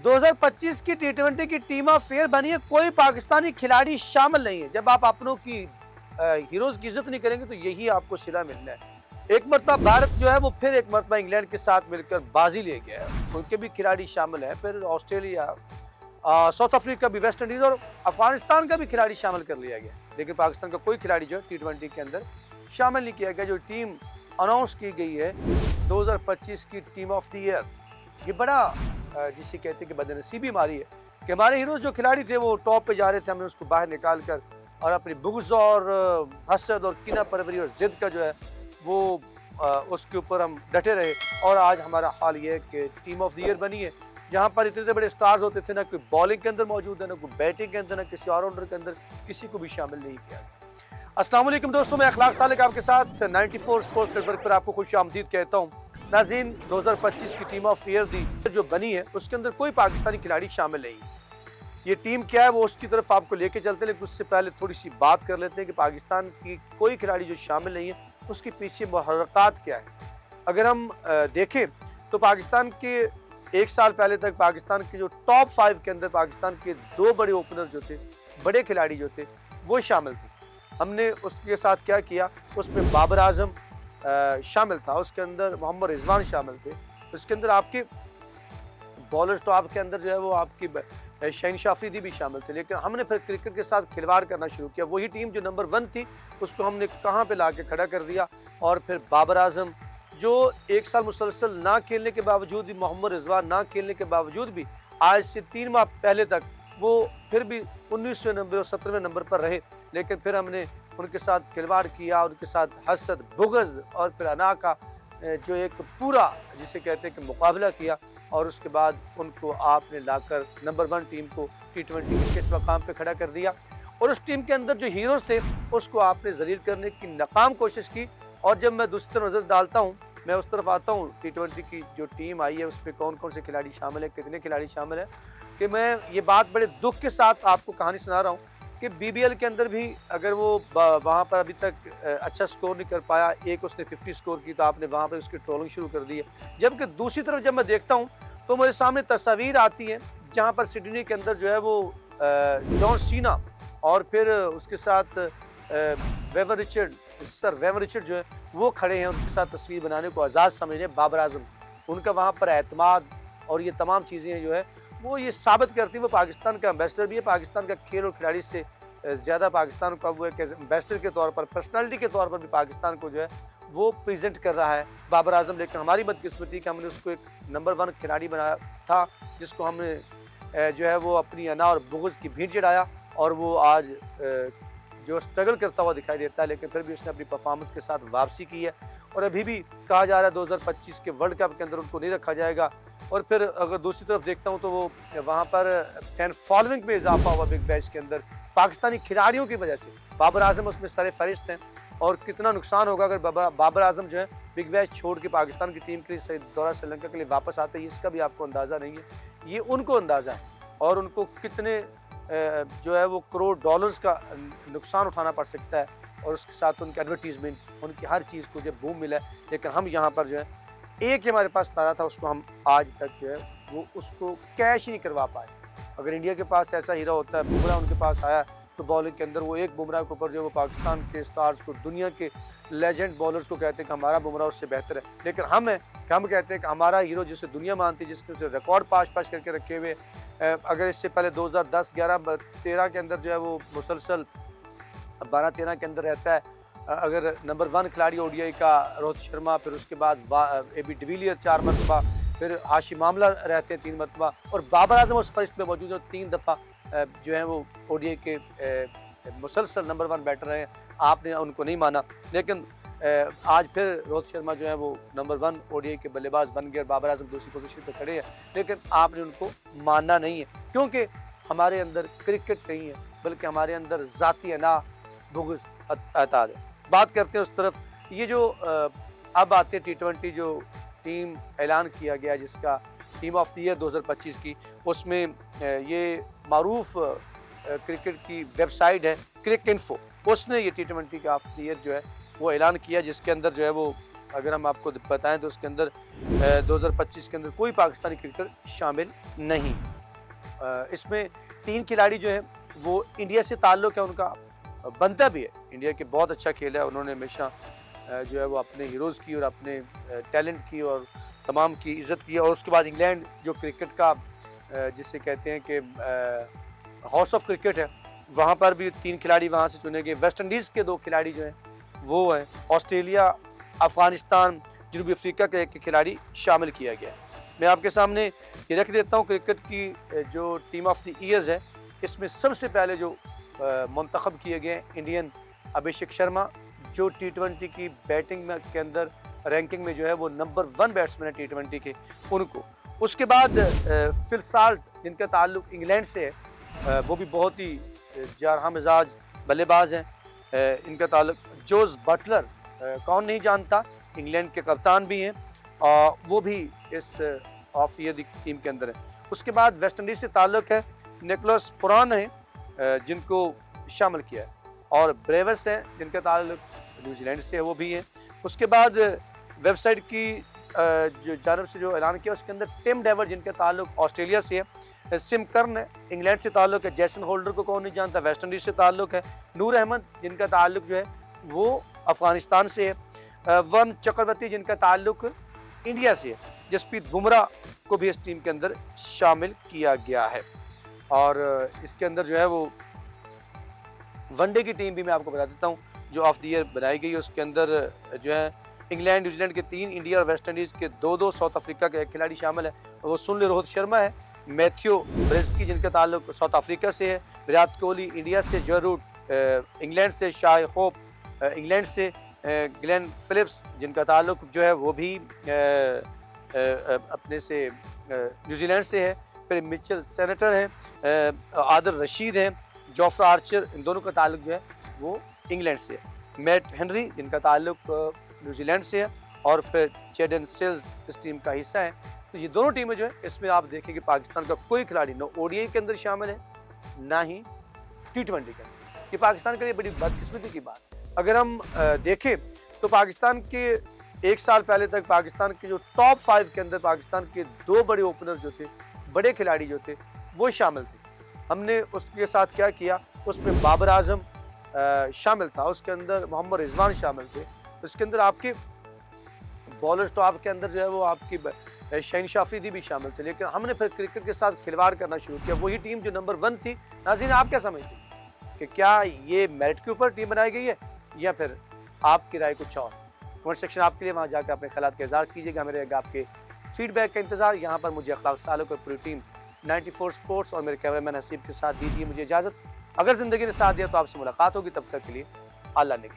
2025 की टी20 की team of fair बनी है, कोई पाकिस्तानी खिलाड़ी शामिल नहीं है। जब आप अपनों की हीरोज की इज्जत नहीं करेंगे तो यही आपको सिला मिलना है। एक मरतबा भारत जो है वो फिर एक मरतबा इंग्लैंड के साथ मिलकर बाजी ले गया है, उनके भी खिलाड़ी शामिल हैं। फिर ऑस्ट्रेलिया, साउथ अफ्रीका भी, वेस्ट इंडीज और अफगानिस्तान का भी खिलाड़ी शामिल कर लिया गया, लेकिन पाकिस्तान का कोई खिलाड़ी जो है टी20 के अंदर शामिल नहीं किया गया। जो टीम अनाउंस की गई है 2025 की टीम ऑफ द ईयर, ये बड़ा जिसे कहते हैं कि बदनसीबी हमारी है कि हमारे हीरोज जो खिलाड़ी थे वो टॉप पे जा रहे थे, हमने उसको बाहर निकाल कर और अपनी बुग़्ज़ और हसद और किना परवरी और जिद का जो है वो उसके ऊपर हम डटे रहे। और आज हमारा हाल ये है कि टीम ऑफ द ईयर बनी है, जहाँ पर इतने बड़े स्टार्स होते थे, ना कोई बॉलिंग के अंदर मौजूद है, ना कोई बैटिंग के अंदर, ना किसी ऑलराउंडर के अंदर, किसी को भी शामिल नहीं किया। अस्सलाम वालेकुम दोस्तों, मैं अखलाक सालिक आपके साथ 94 स्पोर्ट्स नेटवर्क पर आपको खुश आमदीद कहता हूँ। नाज़रीन, 2025 की टीम ऑफ फेयर दी जो बनी है उसके अंदर कोई पाकिस्तानी खिलाड़ी शामिल नहीं है। ये टीम क्या है वो उसकी तरफ आपको लेके चलते हैं, लेकिन उससे पहले थोड़ी सी बात कर लेते हैं कि पाकिस्तान की कोई खिलाड़ी जो शामिल नहीं है उसके पीछे मुहर्रकात क्या है। अगर हम देखें तो पाकिस्तान के एक साल पहले तक पाकिस्तान के जो टॉप 5 के अंदर पाकिस्तान के 2 बड़े ओपनर जो थे, बड़े खिलाड़ी जो थे, वो शामिल थे। हमने उसके साथ क्या किया, उसमें बाबर आजम शामिल था, उसके अंदर मोहम्मद रिजवान शामिल थे, उसके अंदर आपके बॉलर्स टॉप के अंदर जो है वो आपकी शहनशाह अफरीदी भी शामिल थे। लेकिन हमने फिर क्रिकेट के साथ खिलवाड़ करना शुरू किया। वही टीम जो नंबर 1 थी उसको हमने कहाँ पे ला के खड़ा कर दिया, और फिर बाबर आजम जो एक साल मुसलसल ना खेलने के बावजूद भी, मोहम्मद रिजवान ना खेलने के बावजूद भी, आज से 3 माह पहले तक वो फिर भी 19वें नंबर और 17वें नंबर पर रहे। लेकिन फिर हमने उनके साथ खिलवाड़ किया, उनके साथ हसद, बुग़्ज़ और फिर अना का जो एक पूरा जिसे कहते हैं कि मुकाबला किया, और उसके बाद उनको आपने लाकर नंबर 1 टीम को टी20 के किस मकाम पे खड़ा कर दिया, और उस टीम के अंदर जो हीरोज़ थे उसको आपने ज़लील करने की नाकाम कोशिश की। और जब मैं दूसरी तरफ नज़र डालता हूँ, मैं उस तरफ आता हूँ, टी20 की जो टीम आई है उस पर कौन कौन से खिलाड़ी शामिल है, कितने खिलाड़ी शामिल है, कि मैं ये बात बड़े दुख के साथ आपको कहानी सुना रहा हूँ कि बीबीएल के अंदर भी अगर वो वहाँ पर अभी तक अच्छा स्कोर नहीं कर पाया, एक उसने 50 स्कोर की तो आपने वहाँ पर उसकी ट्रोलिंग शुरू कर दी है। जबकि दूसरी तरफ जब मैं देखता हूँ तो मेरे सामने तस्वीर आती है जहाँ पर सिडनी के अंदर जो है वो जॉन सीना और फिर उसके साथ वेवर रिचर्ड जो है वो खड़े हैं, उनके साथ तस्वीर बनाने को आज़ाद समझे। बाबर आजम, उनका वहाँ पर एतमाद और ये तमाम चीज़ें जो है वो ये साबित करती है वो पाकिस्तान का एम्बेसडर भी है। पाकिस्तान का खेल और खिलाड़ी से ज़्यादा पाकिस्तान को वो एक एम्बेसडर के तौर पर, पर्सनालिटी के तौर पर भी पाकिस्तान को जो है वो प्रेजेंट कर रहा है बाबर आजम। लेकिन हमारी बदकिस्मती कि हमने उसको एक नंबर 1 खिलाड़ी बनाया था, जिसको हमने जो है वो अपनी अना और बुग़्ज़ की भीड़ चढ़ाया, और वो आज जो स्ट्रगल करता हुआ दिखाई देता है। लेकिन फिर भी उसने अपनी परफॉर्मेंस के साथ वापसी की है, और अभी भी कहा जा रहा है 2025 के वर्ल्ड कप के अंदर उनको नहीं रखा जाएगा। और फिर अगर दूसरी तरफ देखता हूँ तो वो वहाँ पर फैन फॉलोइंग में इजाफा हुआ बिग बैश के अंदर पाकिस्तानी खिलाड़ियों की वजह से। बाबर आजम उसमें सरे फहरिस्त हैं, और कितना नुकसान होगा अगर बाबर आजम जो है बिग बैश छोड़ के पाकिस्तान की टीम के लिए दौरा श्रीलंका के लिए वापस आते हैं, इसका भी आपको अंदाज़ा नहीं है। ये उनको अंदाज़ा है, और उनको कितने जो है वो करोड़ डॉलर्स का नुकसान उठाना पड़ सकता है, और उसके साथ उनकी एडवर्टीजमेंट, उनकी हर चीज़ को जब बूम मिला है। लेकिन हम यहाँ पर जो है एक ही हमारे पास तारा था, उसको हम आज तक जो है वो उसको कैश ही नहीं करवा पाए। अगर इंडिया के पास ऐसा हीरा होता है, बुमराह उनके पास आया तो बॉलिंग के अंदर वो एक बुमराह के ऊपर जो वो पाकिस्तान के स्टार्स को, दुनिया के लेजेंड बॉलर्स को कहते हैं कि हमारा बुमराह उससे बेहतर है। लेकिन हम कहते हैं कि हमारा हीरो जिसे दुनिया मानती है, जिसने उसे रिकॉर्ड पाश करके रखे हुए, अगर इससे पहले 2010, 11, 13 के अंदर जो है वो मुसलसल 12-13 के अंदर रहता है। अगर नंबर 1 खिलाड़ी ओडीआई का रोहित शर्मा, फिर उसके बाद एबी डिविलियर 4 मरतबा, फिर हाशिम आमला रहते हैं 3 मरतबा, और बाबर आजम उस फरिश्त में मौजूद है 3 दफ़ा जो है वो ओडीआई के मुसलसल नंबर 1 बैटर रहे हैं। आपने उनको नहीं माना, लेकिन आज फिर रोहित शर्मा जो है वो नंबर 1 ओडीआई के बल्लेबाज बन गए, और बाबर आजम दूसरी पोजीशन पे खड़े हैं। लेकिन आपने उनको मानना नहीं है, क्योंकि हमारे अंदर क्रिकेट नहीं है, बल्कि हमारे अंदर ज़ाती अना, बुग़्ज़, अताद है। बात करते हैं उस तरफ, ये जो अब आते हैं टी20 जो टीम ऐलान किया गया जिसका टीम ऑफ द ईयर 2025 की, उसमें ये मारूफ क्रिकेट की वेबसाइट है क्रिक इन्फो, उसने ये टी20 का ऑफ द ईयर जो है वो ऐलान किया, जिसके अंदर जो है वो अगर हम आपको बताएं तो उसके अंदर 2025 के अंदर कोई पाकिस्तानी क्रिकेटर शामिल नहीं। इसमें 3 खिलाड़ी जो है वो इंडिया से ताल्लुक़ है उनका, बनता भी है। इंडिया के बहुत अच्छा खेला है उन्होंने, हमेशा जो है वो अपने हीरोज़ की और अपने टैलेंट की और तमाम की इज़्ज़त की। और उसके बाद इंग्लैंड जो क्रिकेट का जिसे कहते हैं कि हाउस ऑफ क्रिकेट है, वहाँ पर भी 3 खिलाड़ी वहाँ से चुने गए। वेस्ट इंडीज़ के 2 खिलाड़ी जो हैं वो हैं, ऑस्ट्रेलिया, अफ़गानिस्तान, जनूबी अफ्रीका के एक खिलाड़ी शामिल किया गया है। मैं आपके सामने ये रख देता हूँ क्रिकेट की जो टीम ऑफ द ईयर्स है, इसमें सबसे पहले जो मुंतखब किए गए इंडियन अभिषेक शर्मा, जो T20 की बैटिंग में के अंदर रैंकिंग में जो है वो नंबर 1 बैट्समैन है T20 के, उनको। उसके बाद फिल साल्ट जिनका ताल्लुक इंग्लैंड से है, वो भी बहुत ही जारहा मिजाज बल्लेबाज हैं। इनका ताल्लुक जोस बटलर, कौन नहीं जानता, इंग्लैंड के कप्तान भी हैं, वो भी इस ऑफ ईयर टीम के अंदर है। उसके बाद वेस्ट इंडीज़ से ताल्लुक है निकोलस पुरान है, जिनको शामिल किया है, और ब्रेवस हैं जिनका ताल्लुक न्यूजीलैंड से है, वो भी हैं। उसके बाद वेबसाइट की जो जानब से जो ऐलान किया उसके अंदर टिम डेवर जिनका ताल्लुक ऑस्ट्रेलिया से है, सिम कर्न है इंग्लैंड से ताल्लुक है, जैसन होल्डर को कौन नहीं जानता, वेस्ट इंडीज़ से ताल्लुक है, नूर अहमद जिनका ताल्लुक जो है वो अफ़गानिस्तान से है, वन चक्रवर्ती जिनका ताल्लुक इंडिया से है, जसप्रीत बुमराह को भी इस टीम के अंदर शामिल किया गया है। और इसके अंदर जो है वो वनडे की टीम भी मैं आपको बता देता हूँ जो ऑफ द ईयर बनाई गई है। उसके अंदर जो है इंग्लैंड न्यूजीलैंड के 3, इंडिया और वेस्ट इंडीज़ के 2-2, साउथ अफ्रीका के 1 खिलाड़ी शामिल है, वो सुनील रोहित शर्मा है, मैथ्यू ब्रेस्की जिनका ताल्लुक साउथ अफ्रीका से है, विराट कोहली इंडिया से, जो रूट इंग्लैंड से, शाह होप इंग्लैंड से, ग्लेन फिलिप्स जिनका ताल्लुक जो है वो भी अपने से न्यूजीलैंड से है, फिर मिचेल सेनेटर हैं, आदिल रशीद हैं, जोफ्रा आर्चर, इन दोनों का ताल्लुक जो है वो इंग्लैंड से है, मैट हेनरी जिनका ताल्लुक न्यूजीलैंड से है, और फिर चेडन सिल्स इस टीम का हिस्सा है। तो ये दोनों टीमें जो है इसमें आप देखें कि पाकिस्तान का कोई खिलाड़ी न ओडीआई के अंदर शामिल है, ना ही T20 के अंदर। ये पाकिस्तान के लिए बड़ी बदकिस्मती की बात है। अगर हम देखें तो पाकिस्तान के 1 साल पहले तक पाकिस्तान के जो टॉप 5 के अंदर पाकिस्तान के 2 बड़े ओपनर जो थे, बड़े खिलाड़ी जो थे, वो शामिल थे। हमने उसके साथ क्या किया, उसमें बाबर आजम शामिल था, उसके अंदर मोहम्मद रिजवान शामिल थे, उसके अंदर आपके बॉलर्स टॉप के अंदर जो है वो आपकी शाहीन शाफरीदी भी शामिल थे। लेकिन हमने फिर क्रिकेट के साथ खिलवाड़ करना शुरू किया, वही टीम जो नंबर 1 थी। नाज़रीन, आप क्या समझते हैं कि क्या ये मेरिट के ऊपर टीम बनाई गई है या फिर आपकी राय कुछ और? कमेंट सेक्शन आपके लिए, वहाँ जाकर अपने ख्यालात का इज़हार कीजिएगा। मेरे आपके फीडबैक का इंतजार। यहाँ पर मुझे अखलाक सालों और पूरी टीम 94 स्पोर्ट्स और मेरे कैमरामैन हसीब के साथ दीजिए मुझे इजाज़त। अगर ज़िंदगी ने साथ दिया तो आपसे मुलाकात होगी, तब तक के लिए अल्लाह ने